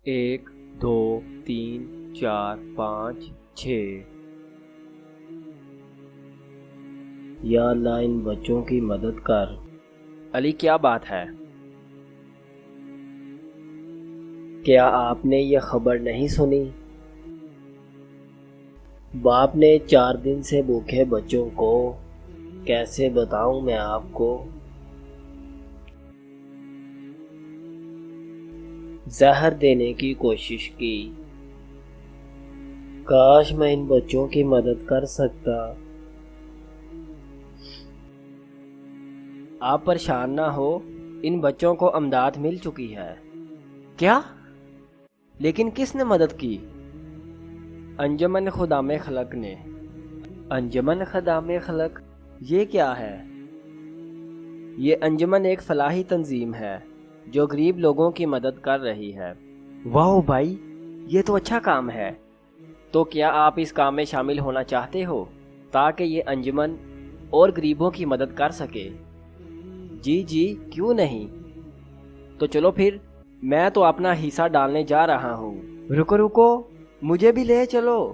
1 2 3 4 5 6۔ یا اللہ ان بچوں کی مدد کر۔ علی کیا بات ہے؟ کیا آپ نے یہ خبر نہیں سنی؟ باپ نے 4 دن سے بھوکے بچوں کو کیسے بتاؤں میں آپ کو؟ زہر دینے کی کوشش کی۔ کاش میں ان بچوں کی مدد کر سکتا۔ آپ پریشان نہ ہو، ان بچوں کو امداد مل چکی ہے۔ کیا؟ لیکن کس نے مدد کی؟ انجمن خدام خلق نے۔ انجمن خدام خلق یہ کیا ہے؟ یہ انجمن ایک فلاحی تنظیم ہے جو غریب لوگوں کی مدد کر رہی ہے۔ واہ بھائی، یہ تو اچھا کام ہے۔ تو کیا آپ اس کام میں شامل ہونا چاہتے ہو تاکہ یہ انجمن اور غریبوں کی مدد کر سکے؟ جی کیوں نہیں۔ تو چلو پھر، میں تو اپنا حصہ ڈالنے جا رہا ہوں۔ رکو مجھے بھی لے چلو۔